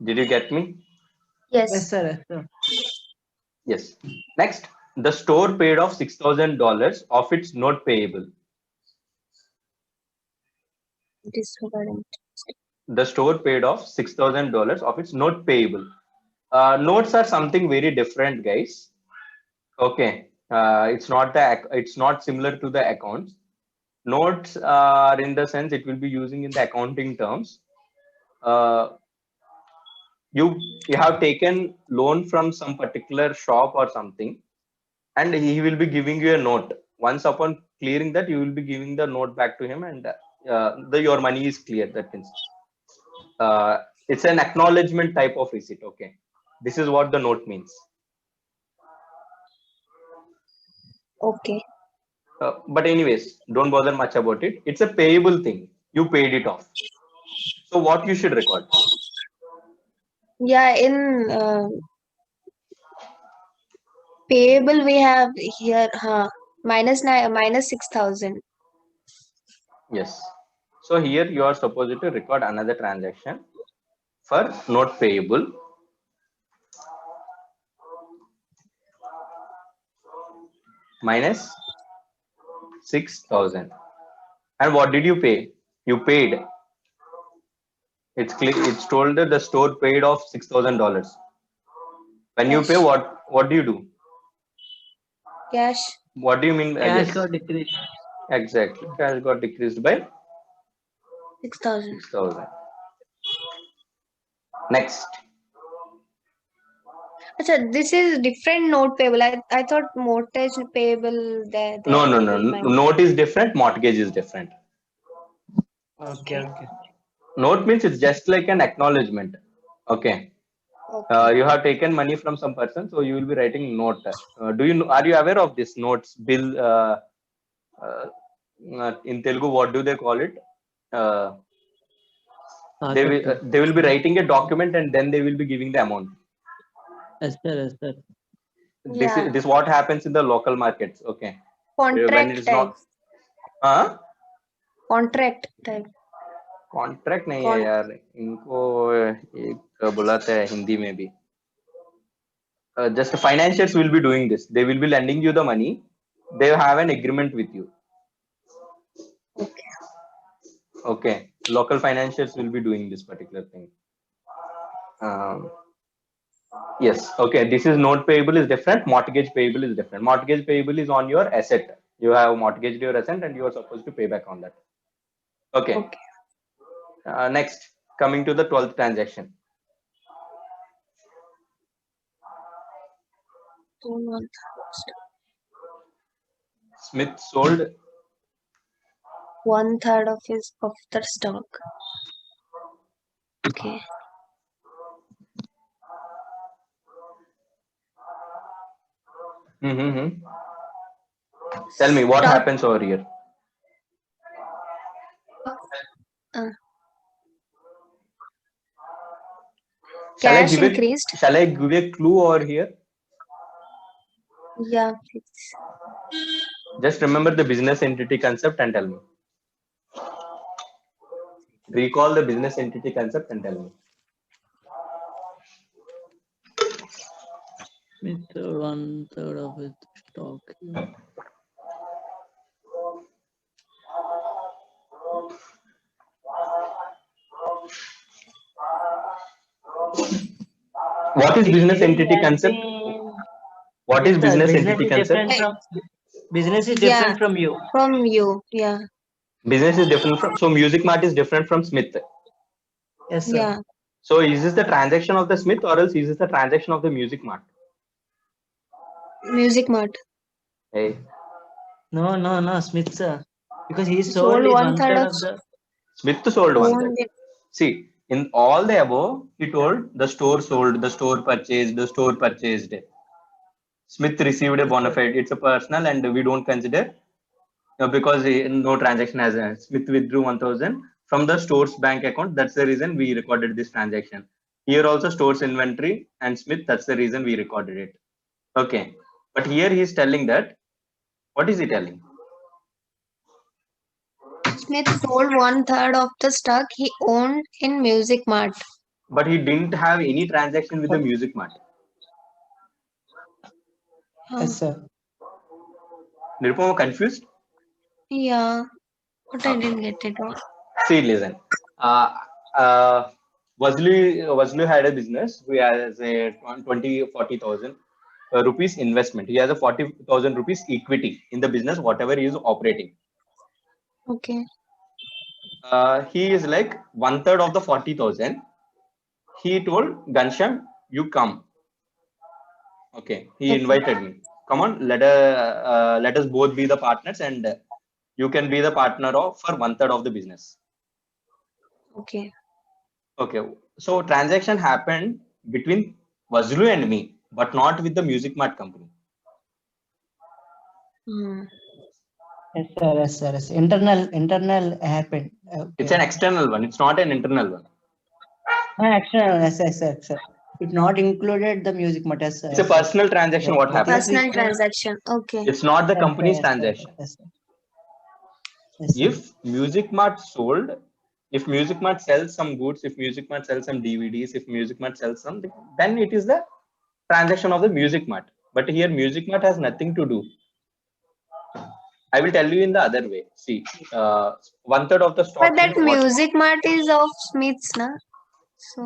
Did you get me? Yes, Yes. sir. Yes, sir. Yes. Next, the store paid off $6,000 of its note payable. Disregarding. The store paid off $6,000 of its note payable. Notes are something very different, guys. Okay. It's not similar to the accounts. Notes are in the sense it will be using in the accounting terms. Uh, you have taken loan from some particular shop or something, and he will be giving you a note. Once upon clearing that, you will be giving the note back to him, and your money is clear. That means it's an acknowledgement type of receipt. Okay, this is what the note means. Okay. But anyways, don't bother much about it. It's a payable thing. You paid it off. So what you should record? Yeah, in payable we have here minus 6,000. Yes. So here you are supposed to record another transaction for note payable. Minus 6,000. And what did you pay? You paid. It's told that the store paid off $6,000. When you Cash. pay, what do you do? Cash. What do you mean? Cash Yes, got decreased. exactly. Cash got decreased by 6,000. 6,000. Next. Achha, this is different note payable. I thought mortgage payable there No, there no, will no. be Note is different. Mortgage is different. Okay, okay. okay. Note means it's just like an acknowledgement. Okay. Okay. You have taken money from some person, so you will be writing note. Are you aware of this notes bill? Uh, in Telugu, what do they call it? Tasakku. They will be writing a document and then they will be giving the amount. Yes, sir. Yes, sir. Yeah. This what happens in the local markets. Okay, when it Contract is type. not Contract type. Contract नहीं है Con यार इनको एक बुलाते हैं हिंदी में भी just financiers will be doing this. They will be lending you the money. They have an agreement with you. okay. Okay, local financiers will be doing this particular thing. Um, yes. Okay, this is note payable is different. Mortgage payable is different. Mortgage payable is on your asset. You have mortgaged your asset and you are supposed to pay back on that. Okay. Okay. Next, coming to the 12th transaction. Sold 1/3 of stock. Smith sold 1/3 of the stock. Okay. Mm-hmm. Tell me what Stock happens over here. uh, Shall I cash give a increased. Shall I give a clue over here? Yeah, please. Just remember the business entity concept and tell me. Recall the business entity concept and tell me. Smith sold 1/3 of his stock. What is business He entity has concept? been- What is Yes, sir. business Business entity is concept? different from business is Yeah. different from you. From you. Yeah. Business is different from, so Music Mart is different from Smith. Yes, sir. Yeah. So is this the transaction of the Smith or else is this the transaction of the Music Mart? Music Mart. Hey, No, Smith, sir. Because he He sold sold his 1/3 1/3 of of the. Smith sold one third. owned it. See, in all the above, he told the store sold, the store purchased, the store purchased. Smith received a bona fide. It's a personal, and we don't consider because no transaction has. Smith withdrew 1,000 from the store's bank account. That's the reason we recorded this transaction. Here also stores inventory and Smith. That's the reason we recorded it. Okay, but here he is telling that. What is he telling? Smith sold 1/3 of the stock he owned in Music Mart. But he didn't have any transaction with the Music Mart. Yes, sir. Nirupama confused? Yeah, but I Okay. didn't get it all. See, listen. Wazlu had a business. He has a 40,000 rupees investment. He has a 40,000 rupees equity in the business, whatever he is operating. Okay. He is like 1/3 of the 40,000. He told Gansham, you come. Okay. He Okay. invited me. Come on, let us both be the partners, and you can be the partner of for 1/3 of the business. Okay. Okay. So transaction happened between Wazlu and me, but not with the Music Mart company. Hmm. Yes, sir. Yes, sir. Yes. Internal happened. It's an external one. It's not an internal one. External. Yes, sir. It not included the Music Mart. Yes, sir. It's a Yes, sir. personal transaction. What happened? Personal transaction. Okay. It's not the Yes, company's sir, yes, sir, transaction. yes, sir. Yes, sir. If Music Mart sold, if Music Mart sells some goods, if Music Mart sells some DVDs, if Music Mart sells something, then it is the transaction of the Music Mart. But here Music Mart has nothing to do. I will tell you in the other way. See, 1/3 of the stock. But that means what? Music Mart is of Smith's, na? So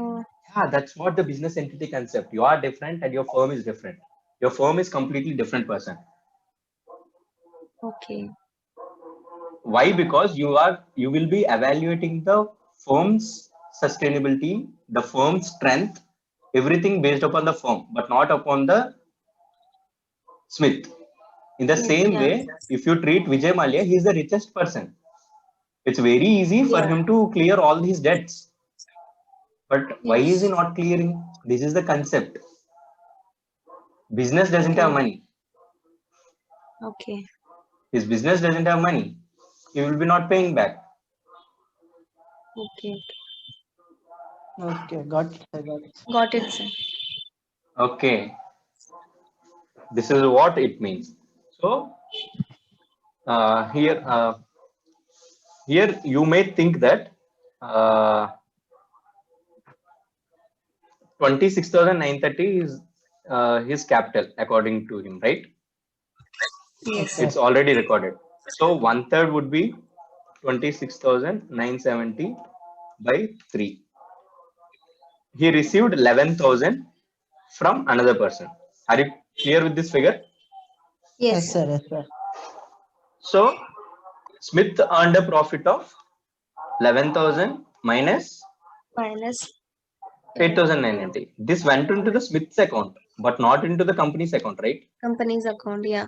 Yeah, that's what the business entity concept. You are different and your firm is different. Your firm is completely different person. okay. Why? Because you will be evaluating the firm's sustainability, the firm's strength, everything based upon the firm, but not upon the Smith. In the same Yeah. way, if you treat Vijay Mallya, he is the richest person. It's very easy for Yeah. him to clear all these debts. But why is he Yes. not clearing? This is the concept. Business doesn't have money. Okay. His business doesn't have money. He will be not paying back. Okay. Okay, got it. I got it. Got it, sir. Okay. This is what it means. So here you may think that 26,930 is his capital according to him, right? Yes. It's already recorded. So 1/3 would be 26,970 by 3. He received 11,000 from another person. Are you clear with this figure? Yes. Yes, sir. Yes, sir. So Smith earned a profit of 11,000 minus Minus 8,990. This went into the Smith's account, but not into the company's account, right? Company's account, yeah.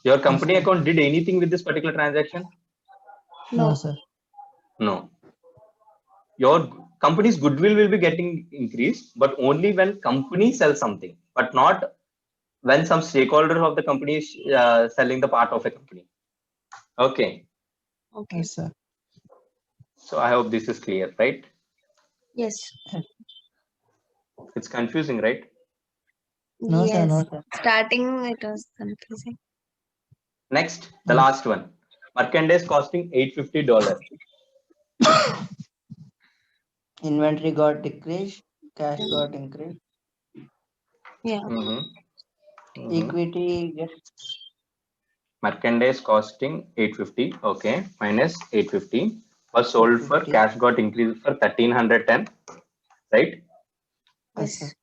Your company sir. account did anything with this particular transaction? No, No. sir. No. Your company's goodwill will be getting increased, but only when company sells something, but not when some stakeholder of the company is selling the part of a company. Okay. Okay. Yes, sir. So I hope this is clear, right? Yes. It's confusing, right? No, sir. Yes. No, sir. Starting it was confusing. Next, the Yes. last one. Merchandise costing $850. Inventory got decreased. Cash got increased. Yeah. Equity gets Merchandise costing 850. Okay. Minus 850 was sold for 850. cash got increased for 1310, right? Yes, sir. Yes.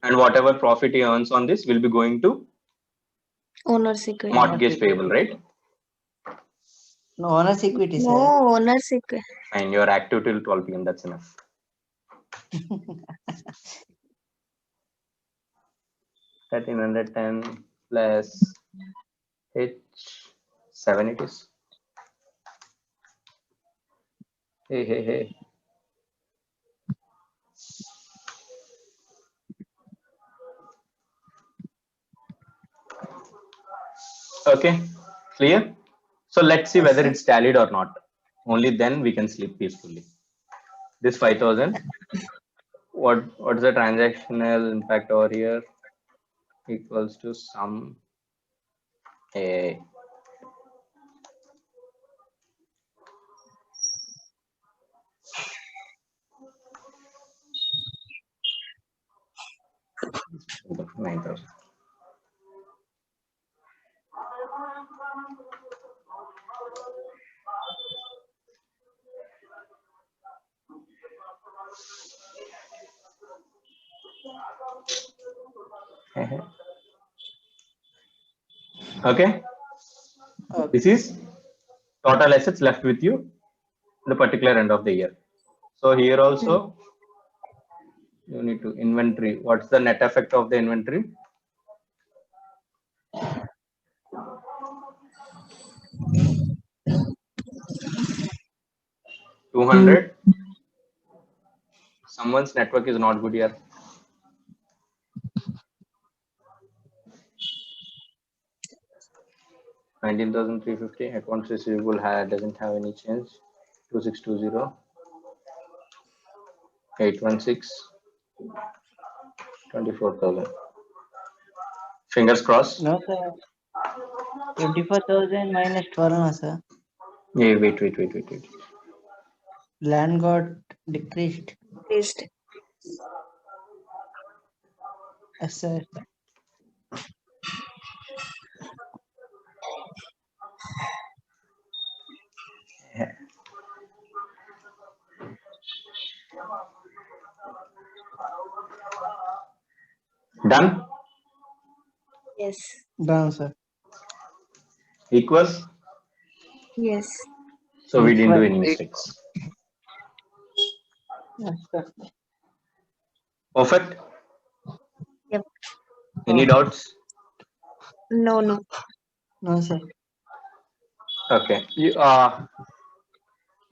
And whatever profit he earns on this will be going to Owner's equity. mortgage payable, right? No, owner's equity, No, sir. owner's equity. And you're active till 12 p.m. That's enough. 1310 plus H7 it is. Hey. Okay, clear? So let's see Yes, whether sir. it's tallied or not. Only then we can sleep peacefully. This 5,000, what's the transactional impact over here? Equals to sum A. $9,000. Okay, Okay. this is total assets left with you the particular end of the year. So here also you need to inventory. What's the net effect of the inventory? 200. Someone's network is not good here. 19,350. Accounts receivable doesn't have any change. 2620. 816. 24,000. Fingers crossed. No, sir. 24,000 minus 12, no, sir. Yeah, wait. Land got decreased. Increased. Yes, sir. Done. Yes. Done, sir. Equals. Yes. So we didn't do Equal. any mistakes. Yes, sir. Perfect. Yep. Any doubts? No. No, sir. Okay.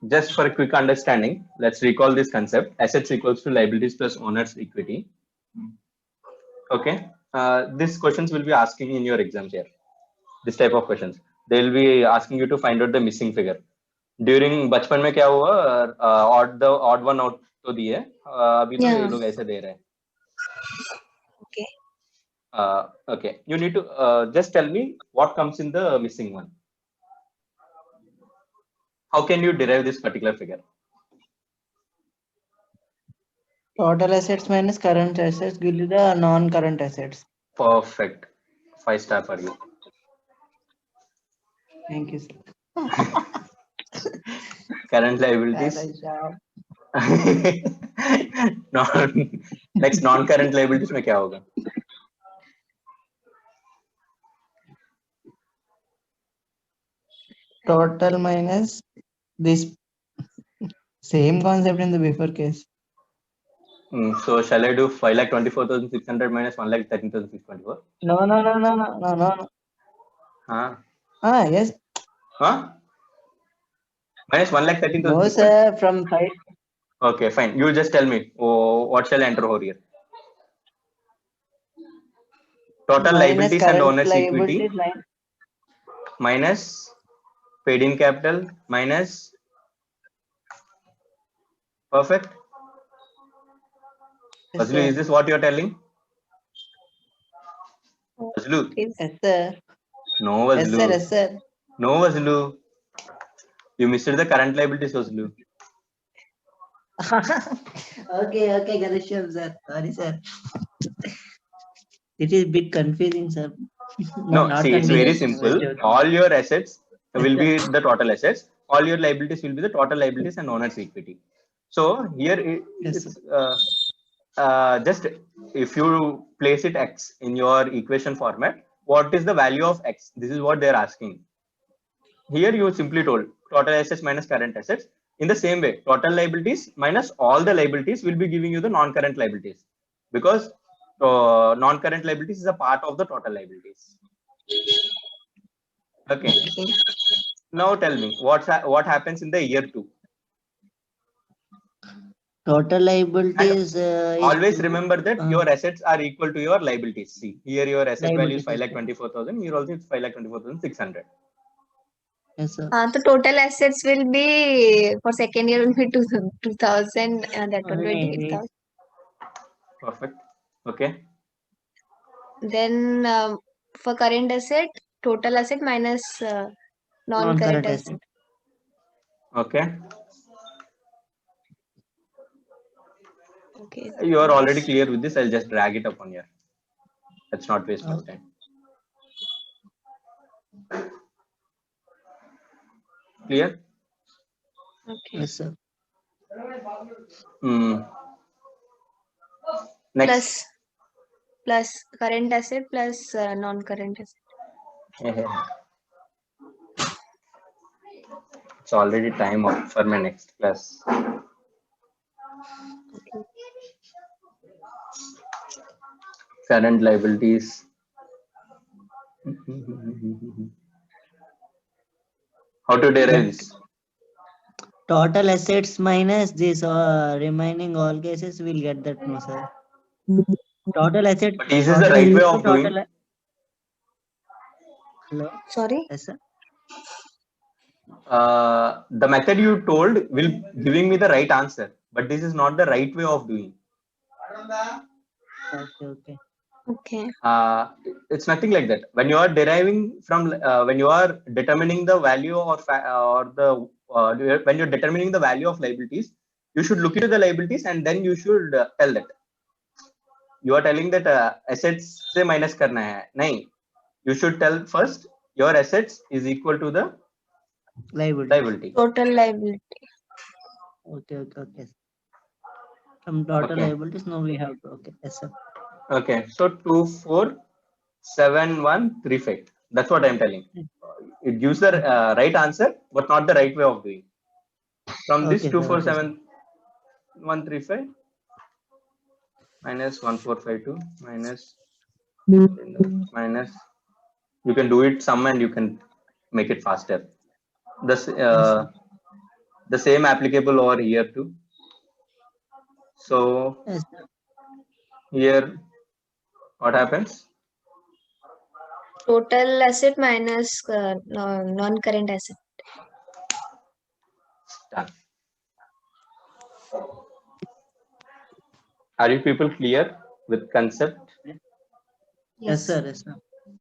Just for a quick understanding, let's recall this concept. Assets equals to liabilities plus owner's equity. Okay. These questions will be asking in your exams here. This type of questions. They will be asking you to find out the missing figure. During बचपन में क्या हुआ? Odd one out तो दिए. अभी तो ये Yeah. लोग ऐसे दे रहे हैं. Okay. Okay. You need to just tell me what comes in the missing one. How can you derive this particular figure? Total assets minus current assets give you the non-current assets. Perfect. 5-star for you. Thank you, sir. Current liabilities. Next non-current liabilities में क्या होगा? Total minus this same concept in the before case. So shall I do 5,24,600 minus 1,13,624? No. Huh? Yes. Huh? Minus No, 1,13,624. sir. From 5 Okay, fine. You just tell me. Oh, what shall I enter over here? Total minus liabilities and current owner's equity liabilities 9. minus paid in capital minus perfect. Yes, Fazlu, is sir. this what you're telling? Fazlu? Is Yes, sir. No, Yes, sir. Fazlu. Yes, sir. No, Fazlu. You missed the current liabilities, Fazlu. Okay, Ganesham, sir. Sorry, sir. It is a bit confusing, sir. No, Not see, it's very confusing. I was simple. joking. All your assets Yes, will sir. be the total assets. All your liabilities will be the total liabilities and owner's equity. So here Yes, sir. it's just if you place it x in your equation format, what is the value of x? This is what they're asking. Here you simply told total assets minus current assets. In the same way, total liabilities minus all the liabilities will be giving you the non-current liabilities, because non-current liabilities is a part of the total liabilities. Okay. okay. Now tell me what happens in the year 2. Total And liabilities always is remember that your assets are equal to your liabilities. See, here your asset value is liabilities. 5,24,000. Here also it's 5,24,600. Yes, sir. The total assets will be for second year will be 2,000 and that one 28,000. Perfect. Okay. Then for current asset, total asset minus non-current Non-current asset. asset. Okay. Okay. You are already clear with this. I'll just drag it up on here. Let's not waste much Okay. time. Clear? Okay. Yes, sir. Next. Plus current asset plus non-current asset. It's already time up for my next class. Okay. Current liabilities. How to derive this? Total assets minus this remaining all cases will get that, no, sir. Total asset. But is this the right way of doing? Hello. Sorry. Yes, sir. The method you told will giving me the right answer, but this is not the right way of doing. Okay. Okay. It's nothing like that. When you are deriving from, when you are determining the value or when you're determining the value of liabilities, you should look into the liabilities and then you should tell that. You are telling that assets से minus करना है. नहीं. You should tell first your assets is equal to the liability. Total liability. Okay. From total Okay. liabilities, now we have to. Okay. Yes, sir. Okay. So 247135. That's what I'm telling. It gives the right answer, but not the right way of doing. From this Okay, sir. 247135 minus 1452 minus minus. You can do it sum and you can make it faster. The same applicable over here too. So Yes, sir. here, what happens? Total asset minus non-current asset. Done. Are you people clear with concept? Yes, sir. Yes, sir.